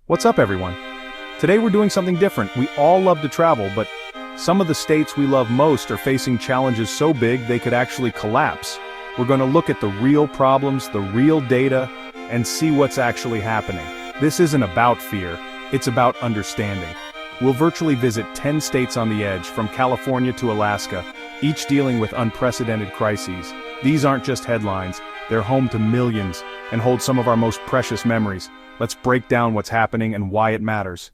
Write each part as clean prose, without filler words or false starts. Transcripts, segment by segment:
What's up, everyone? Today we're doing something different. We all love to travel, but some of the states we love most are facing challenges so big they could actually collapse. We're going to look at the real problems, the real data, and see what's actually happening. This isn't about fear, it's about understanding. We'll virtually visit 10 states on the edge, from California to Alaska, each dealing with unprecedented crises. These aren't just headlines, they're home to millions, and hold some of our most precious memories. Let's break down what's happening and why it matters.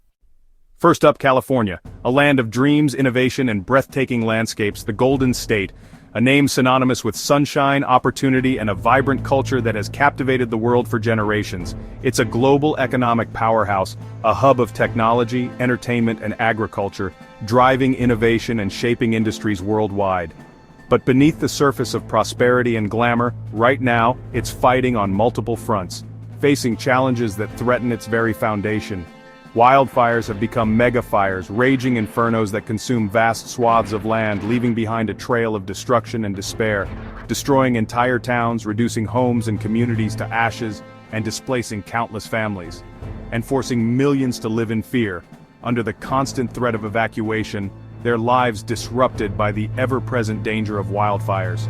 First up, California, a land of dreams, innovation, and breathtaking landscapes, the Golden State, a name synonymous with sunshine, opportunity, and a vibrant culture that has captivated the world for generations. It's a global economic powerhouse, a hub of technology, entertainment, and agriculture, driving innovation and shaping industries worldwide. But beneath the surface of prosperity and glamour, right now, it's fighting on multiple fronts, facing challenges that threaten its very foundation. Wildfires have become mega-fires, raging infernos that consume vast swaths of land, leaving behind a trail of destruction and despair, destroying entire towns, reducing homes and communities to ashes, and displacing countless families, and forcing millions to live in fear, under the constant threat of evacuation, their lives disrupted by the ever-present danger of wildfires.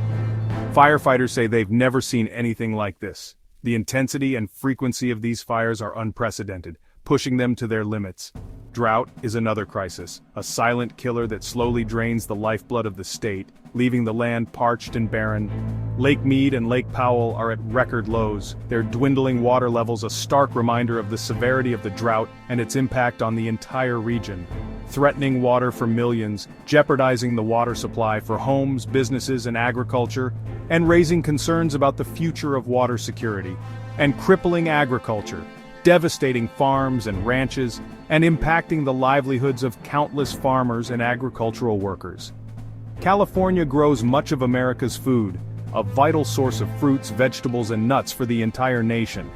Firefighters say they've never seen anything like this. The intensity and frequency of these fires are unprecedented, pushing them to their limits. Drought is another crisis, a silent killer that slowly drains the lifeblood of the state, leaving the land parched and barren. Lake Mead and Lake Powell are at record lows, their dwindling water levels a stark reminder of the severity of the drought and its impact on the entire region, threatening water for millions, jeopardizing the water supply for homes, businesses, and agriculture, and raising concerns about the future of water security, and crippling agriculture, devastating farms and ranches, and impacting the livelihoods of countless farmers and agricultural workers. California grows much of America's food, a vital source of fruits, vegetables, and nuts for the entire nation.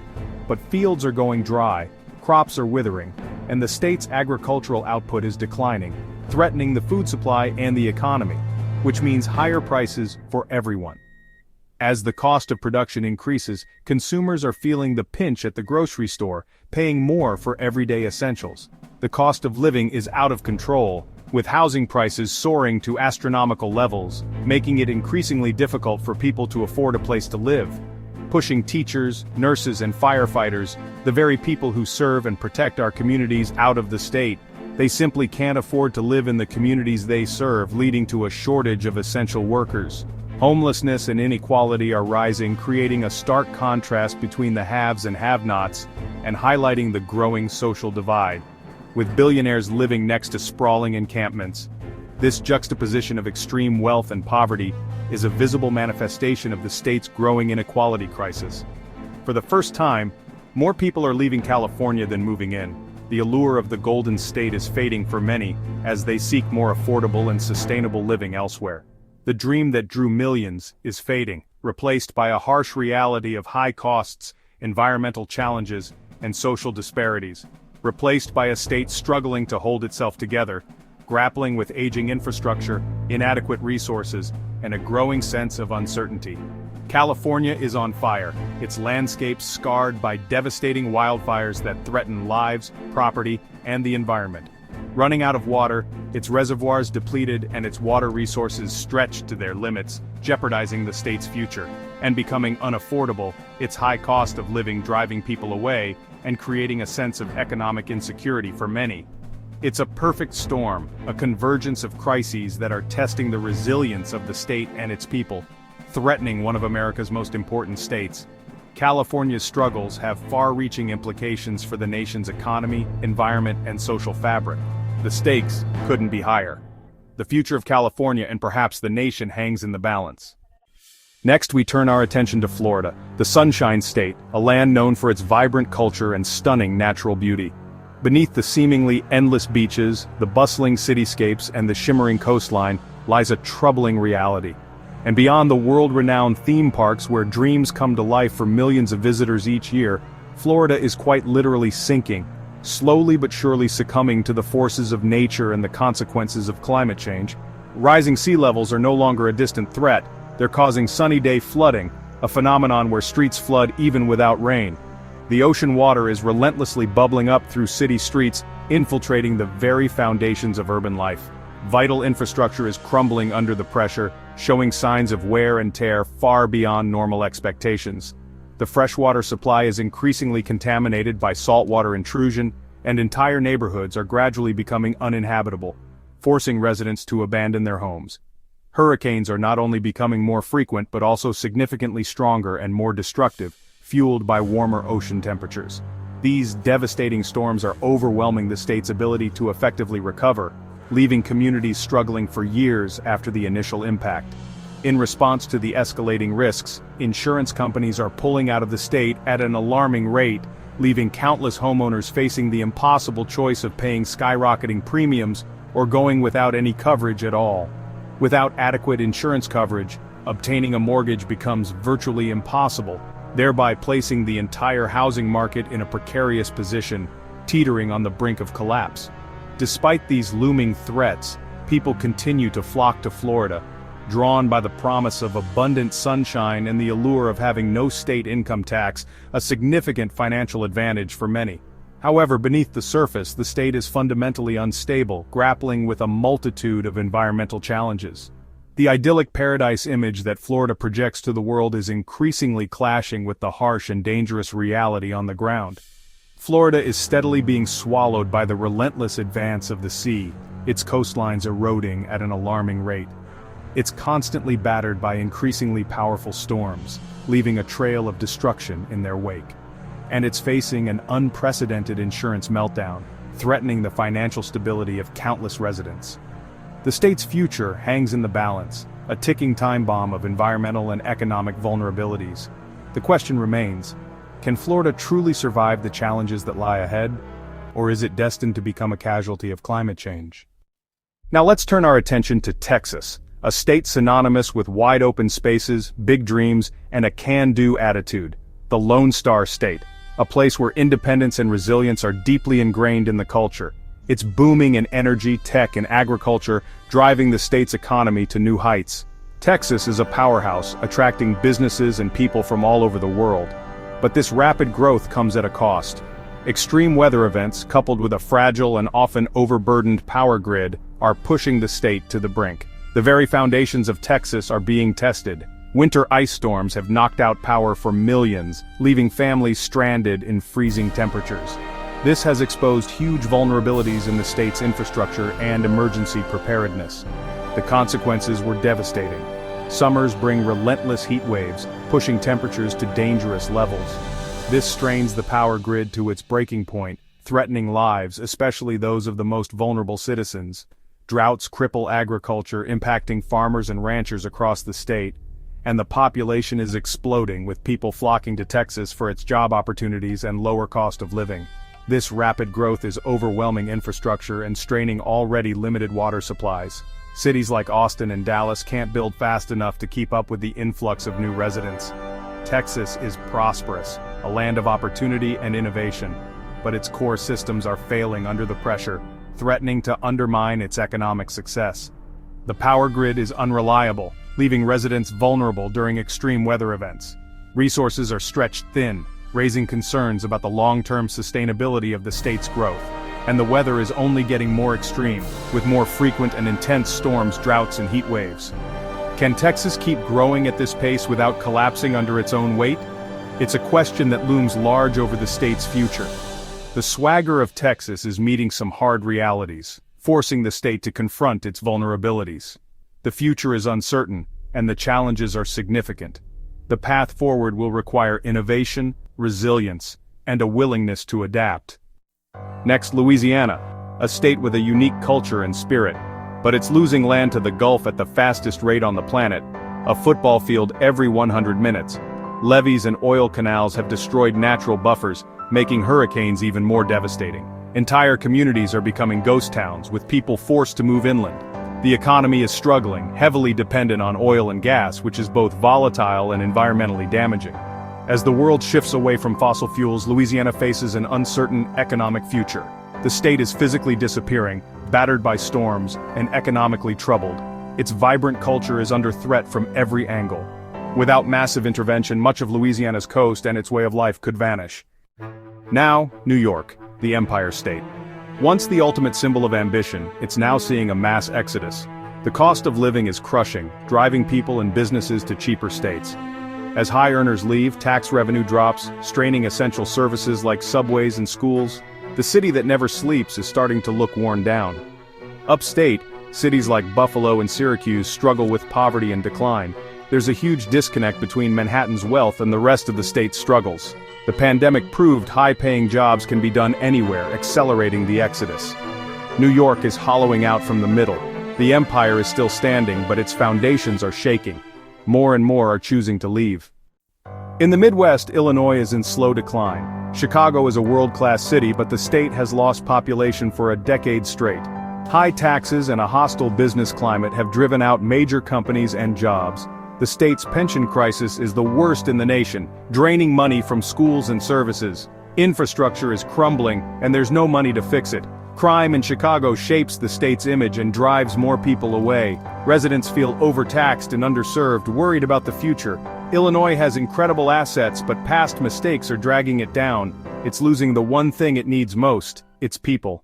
But fields are going dry, crops are withering, and the state's agricultural output is declining, threatening the food supply and the economy, which means higher prices for everyone. As the cost of production increases, consumers are feeling the pinch at the grocery store, paying more for everyday essentials. The cost of living is out of control, with housing prices soaring to astronomical levels, making it increasingly difficult for people to afford a place to live. Pushing teachers, nurses, and firefighters, the very people who serve and protect our communities, out of the state. They simply can't afford to live in the communities they serve, leading to a shortage of essential workers. Homelessness and inequality are rising, creating a stark contrast between the haves and have-nots, and highlighting the growing social divide. With billionaires living next to sprawling encampments, this juxtaposition of extreme wealth and poverty is a visible manifestation of the state's growing inequality crisis. For the first time, more people are leaving California than moving in. The allure of the Golden State is fading for many, as they seek more affordable and sustainable living elsewhere. The dream that drew millions is fading, replaced by a harsh reality of high costs, environmental challenges, and social disparities. Replaced by a state struggling to hold itself together, grappling with aging infrastructure, inadequate resources, and a growing sense of uncertainty. California is on fire, its landscape scarred by devastating wildfires that threaten lives, property, and the environment. Running out of water, its reservoirs depleted, and its water resources stretched to their limits, jeopardizing the state's future, and becoming unaffordable, its high cost of living driving people away, and creating a sense of economic insecurity for many. It's a perfect storm, a convergence of crises that are testing the resilience of the state and its people, threatening one of America's most important states. California's struggles have far-reaching implications for the nation's economy, environment, and social fabric. The stakes couldn't be higher. The future of California and perhaps the nation hangs in the balance. Next, we turn our attention to Florida, the Sunshine State, a land known for its vibrant culture and stunning natural beauty. Beneath the seemingly endless beaches, the bustling cityscapes, and the shimmering coastline lies a troubling reality. And beyond the world-renowned theme parks where dreams come to life for millions of visitors each year, Florida is quite literally sinking, slowly but surely succumbing to the forces of nature and the consequences of climate change. Rising sea levels are no longer a distant threat, they're causing sunny day flooding, a phenomenon where streets flood even without rain. The ocean water is relentlessly bubbling up through city streets, infiltrating the very foundations of urban life. Vital infrastructure is crumbling under the pressure, showing signs of wear and tear far beyond normal expectations. The freshwater supply is increasingly contaminated by saltwater intrusion, and entire neighborhoods are gradually becoming uninhabitable, forcing residents to abandon their homes. Hurricanes are not only becoming more frequent but also significantly stronger and more destructive, fueled by warmer ocean temperatures. These devastating storms are overwhelming the state's ability to effectively recover, leaving communities struggling for years after the initial impact. In response to the escalating risks, insurance companies are pulling out of the state at an alarming rate, leaving countless homeowners facing the impossible choice of paying skyrocketing premiums or going without any coverage at all. Without adequate insurance coverage, obtaining a mortgage becomes virtually impossible, thereby placing the entire housing market in a precarious position, teetering on the brink of collapse. Despite these looming threats, people continue to flock to Florida, drawn by the promise of abundant sunshine and the allure of having no state income tax, a significant financial advantage for many. However, beneath the surface, the state is fundamentally unstable, grappling with a multitude of environmental challenges. The idyllic paradise image that Florida projects to the world is increasingly clashing with the harsh and dangerous reality on the ground. Florida is steadily being swallowed by the relentless advance of the sea, its coastlines eroding at an alarming rate. It's constantly battered by increasingly powerful storms, leaving a trail of destruction in their wake. And it's facing an unprecedented insurance meltdown, threatening the financial stability of countless residents. The state's future hangs in the balance, a ticking time bomb of environmental and economic vulnerabilities. The question remains, can Florida truly survive the challenges that lie ahead, or is it destined to become a casualty of climate change? Now let's turn our attention to Texas, a state synonymous with wide-open spaces, big dreams, and a can-do attitude, the Lone Star State, a place where independence and resilience are deeply ingrained in the culture. It's booming in energy, tech, and agriculture, driving the state's economy to new heights. Texas is a powerhouse, attracting businesses and people from all over the world. But this rapid growth comes at a cost. Extreme weather events, coupled with a fragile and often overburdened power grid, are pushing the state to the brink. The very foundations of Texas are being tested. Winter ice storms have knocked out power for millions, leaving families stranded in freezing temperatures. This has exposed huge vulnerabilities in the state's infrastructure and emergency preparedness. The consequences were devastating. Summers bring relentless heat waves, pushing temperatures to dangerous levels. This strains the power grid to its breaking point, threatening lives, especially those of the most vulnerable citizens. Droughts cripple agriculture, impacting farmers and ranchers across the state. And the population is exploding, with people flocking to Texas for its job opportunities and lower cost of living. This rapid growth is overwhelming infrastructure and straining already limited water supplies. Cities like Austin and Dallas can't build fast enough to keep up with the influx of new residents. Texas is prosperous, a land of opportunity and innovation, but its core systems are failing under the pressure, threatening to undermine its economic success. The power grid is unreliable, leaving residents vulnerable during extreme weather events. Resources are stretched thin, raising concerns about the long-term sustainability of the state's growth. And the weather is only getting more extreme, with more frequent and intense storms, droughts, and heat waves. Can Texas keep growing at this pace without collapsing under its own weight? It's a question that looms large over the state's future. The swagger of Texas is meeting some hard realities, forcing the state to confront its vulnerabilities. The future is uncertain, and the challenges are significant. The path forward will require innovation, resilience, and a willingness to adapt. Next, Louisiana, a state with a unique culture and spirit, but it's losing land to the Gulf at the fastest rate on the planet, a football field every 100 minutes. Levees and oil canals have destroyed natural buffers, making hurricanes even more devastating. Entire communities are becoming ghost towns, with people forced to move inland. The economy is struggling, heavily dependent on oil and gas, which is both volatile and environmentally damaging. As the world shifts away from fossil fuels, Louisiana faces an uncertain economic future. The state is physically disappearing, battered by storms, and economically troubled. Its vibrant culture is under threat from every angle. Without massive intervention, much of Louisiana's coast and its way of life could vanish. Now, New York, the Empire State. Once the ultimate symbol of ambition, it's now seeing a mass exodus. The cost of living is crushing, driving people and businesses to cheaper states. As high earners leave, tax revenue drops, straining essential services like subways and schools. The city that never sleeps is starting to look worn down. Upstate, cities like Buffalo and Syracuse struggle with poverty and decline. There's a huge disconnect between Manhattan's wealth and the rest of the state's struggles. The pandemic proved high-paying jobs can be done anywhere, accelerating the exodus. New York is hollowing out from the middle. The empire is still standing, but its foundations are shaking. More and more are choosing to leave. In the Midwest, Illinois is in slow decline. Chicago is a world-class city, but the state has lost population for a decade straight. High taxes and a hostile business climate have driven out major companies and jobs. The state's pension crisis is the worst in the nation, draining money from schools and services. Infrastructure is crumbling, and there's no money to fix it. Crime in Chicago shapes the state's image and drives more people away. Residents feel overtaxed and underserved, worried about the future. Illinois has incredible assets, but past mistakes are dragging it down. It's losing the one thing it needs most, its people.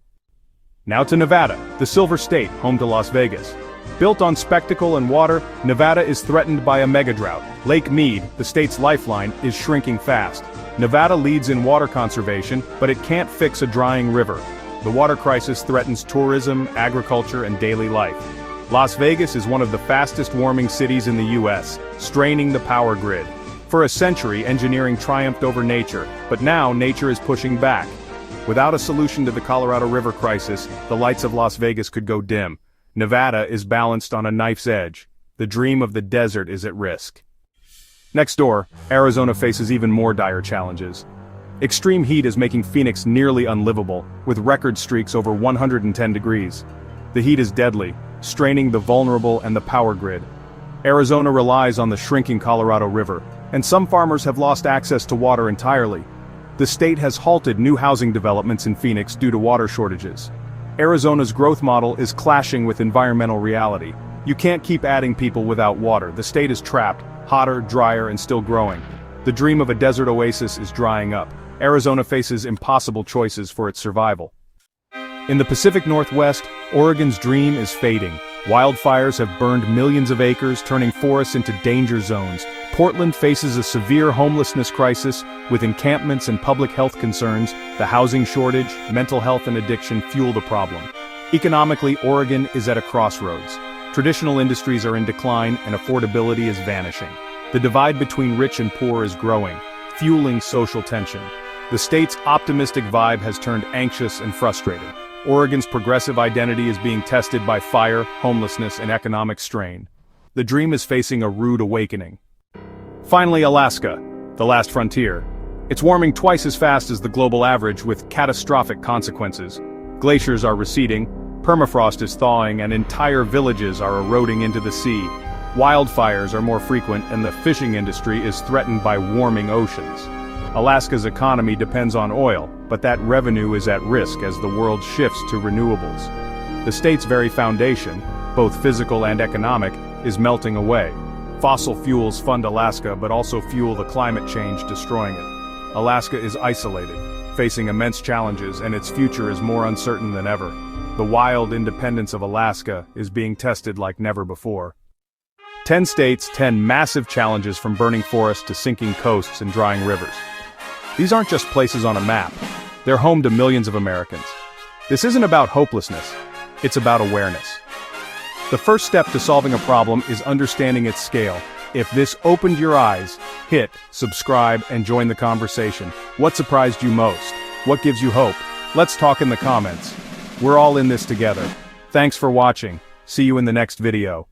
Now to Nevada, the Silver State, home to Las Vegas. Built on spectacle and water, Nevada is threatened by a megadrought. Lake Mead, the state's lifeline, is shrinking fast. Nevada leads in water conservation, but it can't fix a drying river. The water crisis threatens tourism, agriculture, and daily life. Las Vegas is one of the fastest warming cities in the US, straining the power grid. For a century, engineering triumphed over nature, but now nature is pushing back. Without a solution to the Colorado River crisis, the lights of Las Vegas could go dim. Nevada is balanced on a knife's edge. The dream of the desert is at risk. Next door, Arizona faces even more dire challenges. Extreme heat is making Phoenix nearly unlivable, with record streaks over 110 degrees. The heat is deadly, straining the vulnerable and the power grid. Arizona relies on the shrinking Colorado River, and some farmers have lost access to water entirely. The state has halted new housing developments in Phoenix due to water shortages. Arizona's growth model is clashing with environmental reality. You can't keep adding people without water. The state is trapped, hotter, drier, and still growing. The dream of a desert oasis is drying up. Arizona faces impossible choices for its survival. In the Pacific Northwest, Oregon's dream is fading. Wildfires have burned millions of acres, turning forests into danger zones. Portland faces a severe homelessness crisis, with encampments and public health concerns. The housing shortage, mental health and addiction fuel the problem. Economically, Oregon is at a crossroads. Traditional industries are in decline and affordability is vanishing. The divide between rich and poor is growing, fueling social tension. The state's optimistic vibe has turned anxious and frustrated. Oregon's progressive identity is being tested by fire, homelessness, and economic strain. The dream is facing a rude awakening. Finally, Alaska, the last frontier. It's warming twice as fast as the global average, with catastrophic consequences. Glaciers are receding, permafrost is thawing, and entire villages are eroding into the sea. Wildfires are more frequent, and the fishing industry is threatened by warming oceans. Alaska's economy depends on oil, but that revenue is at risk as the world shifts to renewables. The state's very foundation, both physical and economic, is melting away. Fossil fuels fund Alaska but also fuel the climate change destroying it. Alaska is isolated, facing immense challenges, and its future is more uncertain than ever. The wild independence of Alaska is being tested like never before. 10 states, 10 massive challenges, from burning forests to sinking coasts and drying rivers. These aren't just places on a map. They're home to millions of Americans. This isn't about hopelessness. It's about awareness. The first step to solving a problem is understanding its scale. If this opened your eyes, hit subscribe and join the conversation. What surprised you most? What gives you hope? Let's talk in the comments. We're all in this together. Thanks for watching. See you in the next video.